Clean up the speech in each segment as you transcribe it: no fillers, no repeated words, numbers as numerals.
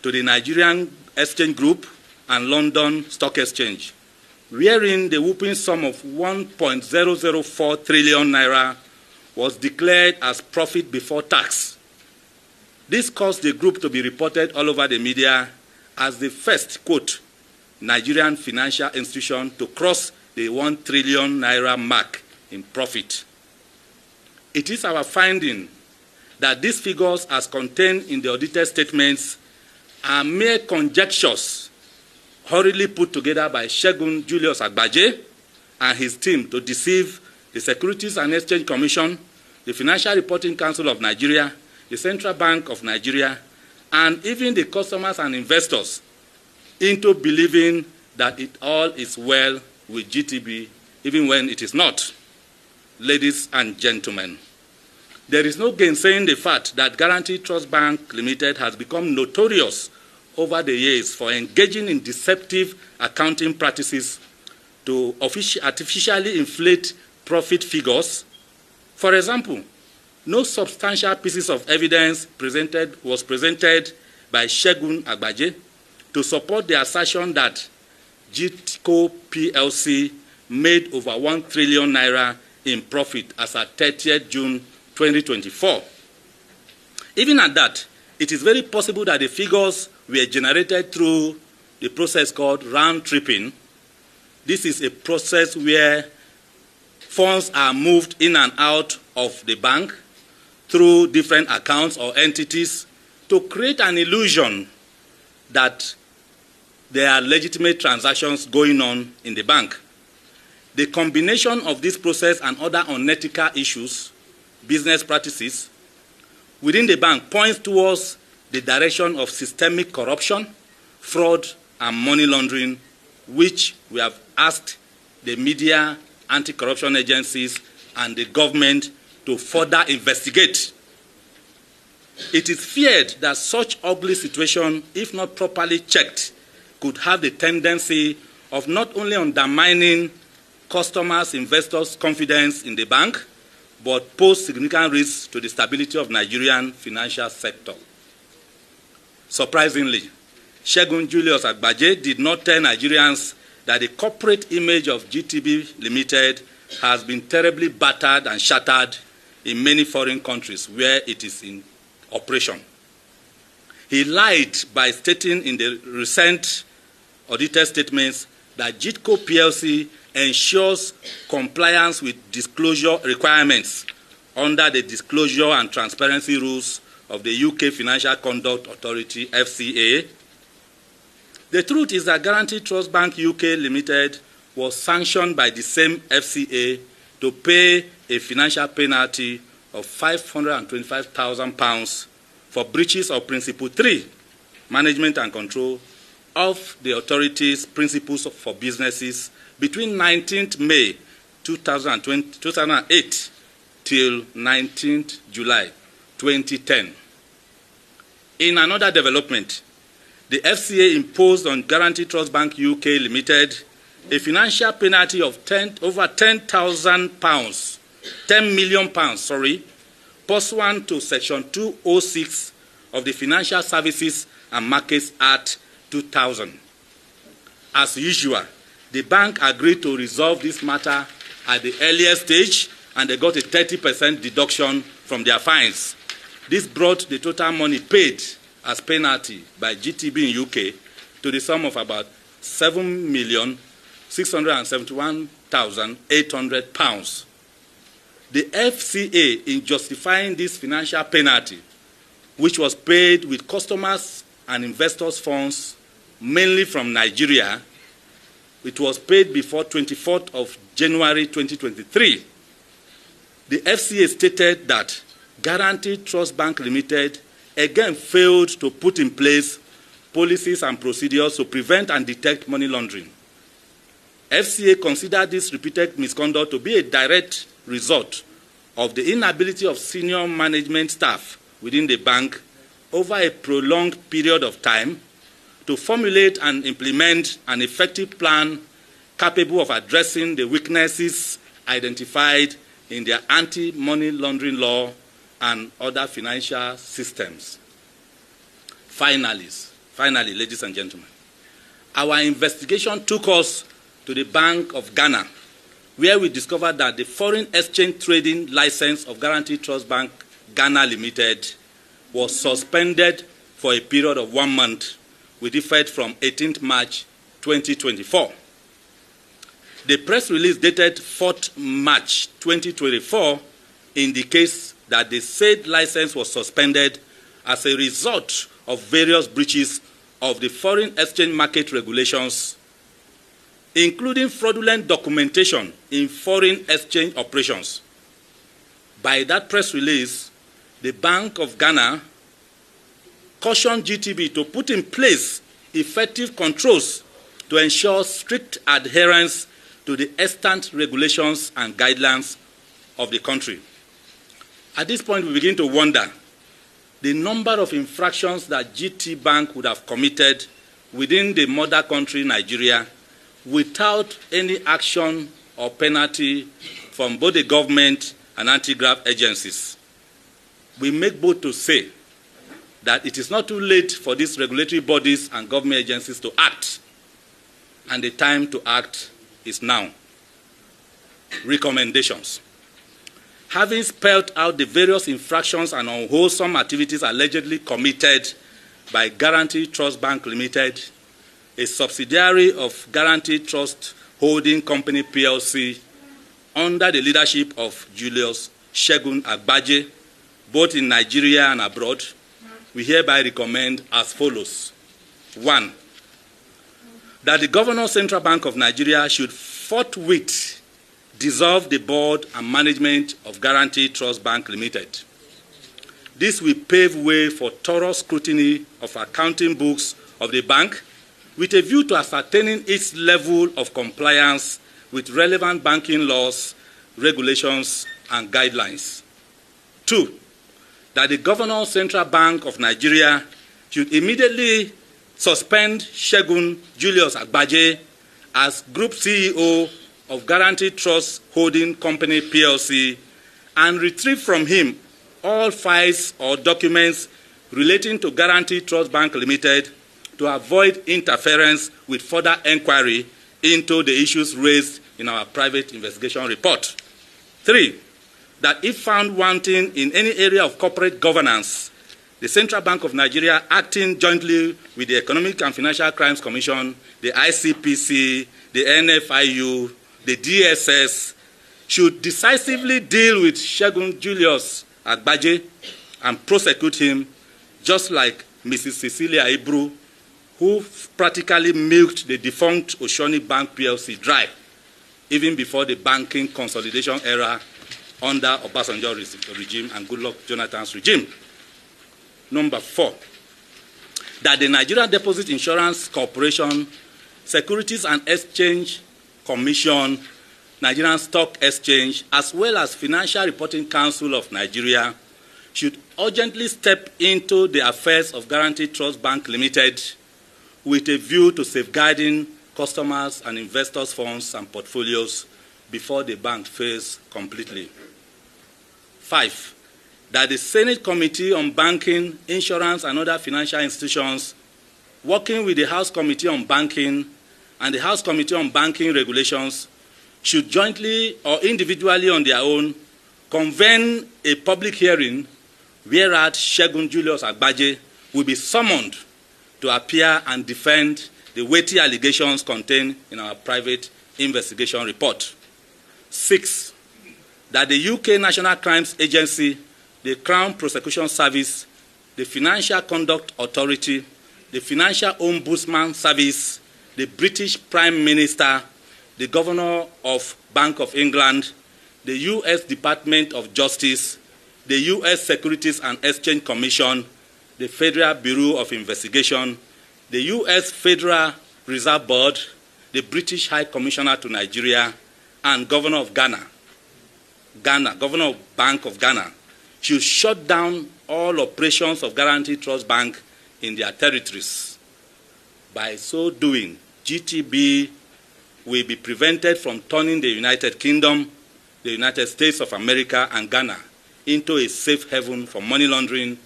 to the Nigerian Exchange Group and London Stock Exchange, wherein the whooping sum of 1.004 trillion naira was declared as profit before tax. This caused the group to be reported all over the media as the first, quote, Nigerian financial institution to cross the 1 trillion naira mark in profit. It is our finding that these figures, as contained in the audited statements, are mere conjectures hurriedly put together by Segun Julius Agbaje and his team to deceive the Securities and Exchange Commission, the Financial Reporting Council of Nigeria, the Central Bank of Nigeria, and even the customers and investors into believing that it all is well with GTB, even when it is not. Ladies and gentlemen, there is no gainsaying the fact that Guaranty Trust Bank Limited has become notorious over the years for engaging in deceptive accounting practices to artificially inflate profit figures. For example, no substantial pieces of evidence was presented by Segun Agbaje to support the assertion that GTCO PLC made over 1 trillion naira in profit as at 30th June 2024. Even at that, it is very possible that the figures were generated through the process called round tripping. This is a process where funds are moved in and out of the bank through different accounts or entities to create an illusion that there are legitimate transactions going on in the bank. The combination of this process and other unethical issues, business practices, within the bank points towards the direction of systemic corruption, fraud, and money laundering, which we have asked the media, anti-corruption agencies, and the government to further investigate. It is feared that such ugly situation, if not properly checked, could have the tendency of not only undermining customers, investors' confidence in the bank, but pose significant risks to the stability of Nigerian financial sector. Surprisingly, Segun Julius Agbaje did not tell Nigerians that the corporate image of GTB Limited has been terribly battered and shattered in many foreign countries where it is in operation. He lied by stating in the recent audited statements that GTCO PLC ensures compliance with disclosure requirements under the Disclosure and Transparency Rules of the UK Financial Conduct Authority, FCA. The truth is that Guaranty Trust Bank UK Limited was sanctioned by the same FCA to pay a financial penalty of £525,000 for breaches of Principle 3, Management and Control, of the authority's principles for businesses between 19th May 2008 till 19th July 2010. In another development, the FCA imposed on Guaranty Trust Bank UK Limited a financial penalty of over £10,000, £10 million, pursuant to Section 206 of the Financial Services and Markets Act 2000. As usual, the bank agreed to resolve this matter at the earlier stage, and they got a 30% deduction from their fines. This brought the total money paid as penalty by GTB in UK to the sum of about £7,671,800. The FCA, in justifying this financial penalty, which was paid with customers and investors' funds, mainly from Nigeria, it was paid before 24th of January 2023. The FCA stated that Guaranty Trust Bank Limited again failed to put in place policies and procedures to prevent and detect money laundering. FCA considered this repeated misconduct to be a direct result of the inability of senior management staff within the bank over a prolonged period of time to formulate and implement an effective plan capable of addressing the weaknesses identified in their anti-money laundering law and other financial systems. Finally, Finally, ladies and gentlemen, our investigation took us to the Bank of Ghana, where we discovered that the foreign exchange trading license of Guaranty Trust Bank Ghana Limited was suspended for a period of 1 month with effect from 18th March 2024. The press release dated 4th March 2024 indicates that the said license was suspended as a result of various breaches of the foreign exchange market regulations, including fraudulent documentation in foreign exchange operations. By that press release, the Bank of Ghana cautioned GTB to put in place effective controls to ensure strict adherence to the extant regulations and guidelines of the country. At this point, we begin to wonder the number of infractions that GTBANK would have committed within the mother country, Nigeria, without any action or penalty from both the government and anti-graft agencies. We make bold to say that it is not too late for these regulatory bodies and government agencies to act, and the time to act is now. Recommendations. Having spelled out the various infractions and unwholesome activities allegedly committed by Guaranty Trust Bank Limited, a subsidiary of Guaranty Trust Holding Company PLC, under the leadership of Julius Segun Agbaje, both in Nigeria and abroad, we hereby recommend as follows. 1. That the Governor Central Bank of Nigeria should forthwith dissolve the board and management of Guaranty Trust Bank Limited. This will pave way for thorough scrutiny of accounting books of the bank with a view to ascertaining its level of compliance with relevant banking laws, regulations, and guidelines. 2. That the Governor Central Bank of Nigeria should immediately suspend Segun Julius Agbaje as Group CEO of Guaranty Trust Holding Company PLC and retrieve from him all files or documents relating to Guaranty Trust Bank Limited to avoid interference with further inquiry into the issues raised in our private investigation report. 3. That if found wanting in any area of corporate governance, the Central Bank of Nigeria, acting jointly with the Economic and Financial Crimes Commission, the ICPC, the NFIU, the DSS, should decisively deal with Segun Julius Agbaje and prosecute him, just like Mrs. Cecilia Ibru, who practically milked the defunct Oshoni Bank PLC dry, even before the banking consolidation era under Obasanjo regime and Goodluck Jonathan's regime. Number 4, that the Nigerian Deposit Insurance Corporation, Securities and Exchange Commission, Nigerian Stock Exchange, as well as Financial Reporting Council of Nigeria should urgently step into the affairs of Guaranty Trust Bank Limited with a view to safeguarding customers and investors' funds and portfolios before the bank fails completely. 5, that the Senate Committee on Banking, Insurance, and Other Financial Institutions, working with the House Committee on Banking and the House Committee on Banking Regulations, should jointly or individually on their own convene a public hearing whereat Segun Julius Agbaje will be summoned to appear and defend the weighty allegations contained in our private investigation report. 6, that the UK National Crimes Agency, the Crown Prosecution Service, the Financial Conduct Authority, the Financial Ombudsman Service, the British Prime Minister, the Governor of Bank of England, the U.S. Department of Justice, the U.S. Securities and Exchange Commission, the Federal Bureau of Investigation, the U.S. Federal Reserve Board, the British High Commissioner to Nigeria, and Governor of Governor of Bank of Ghana, should shut down all operations of Guaranty Trust Bank in their territories. By so doing, GTB will be prevented from turning the United Kingdom, the United States of America, and Ghana into a safe haven for money laundering,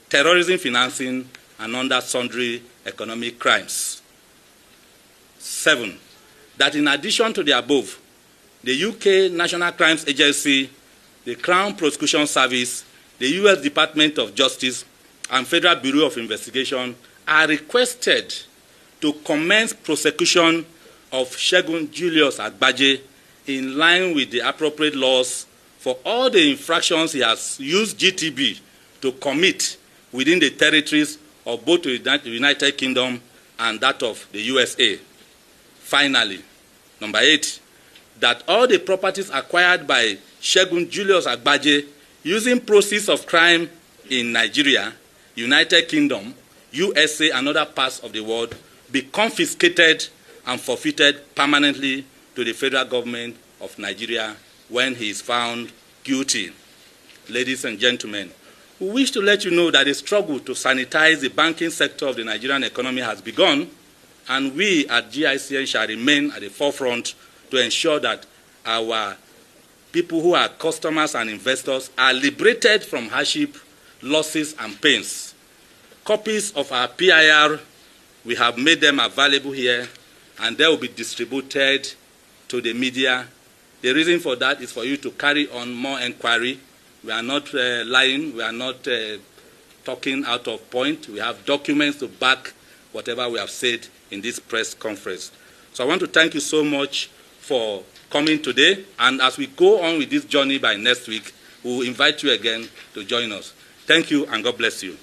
terrorism financing, and under sundry economic crimes. 7. That in addition to the above, the UK National Crimes Agency, the Crown Prosecution Service, the US Department of Justice, and Federal Bureau of Investigation are requested to commence prosecution of Segun Julius Agbaje in line with the appropriate laws for all the infractions he has used GTB to commit within the territories of both the United Kingdom and that of the USA. Finally, number 8, that all the properties acquired by Segun Julius Agbaje using proceeds of crime in Nigeria, United Kingdom, USA, and other parts of the world be confiscated and forfeited permanently to the federal government of Nigeria when he is found guilty. Ladies and gentlemen, we wish to let you know that the struggle to sanitize the banking sector of the Nigerian economy has begun, and we at GICN shall remain at the forefront to ensure that our people who are customers and investors are liberated from hardship, losses, and pains. Copies of our PIR, we have made them available here, and they will be distributed to the media. The reason for that is for you to carry on more inquiry. We are not lying. We are not talking out of point. We have documents to back whatever we have said in this press conference. So I want to thank you so much for coming today. And as we go on with this journey by next week, we will invite you again to join us. Thank you, and God bless you.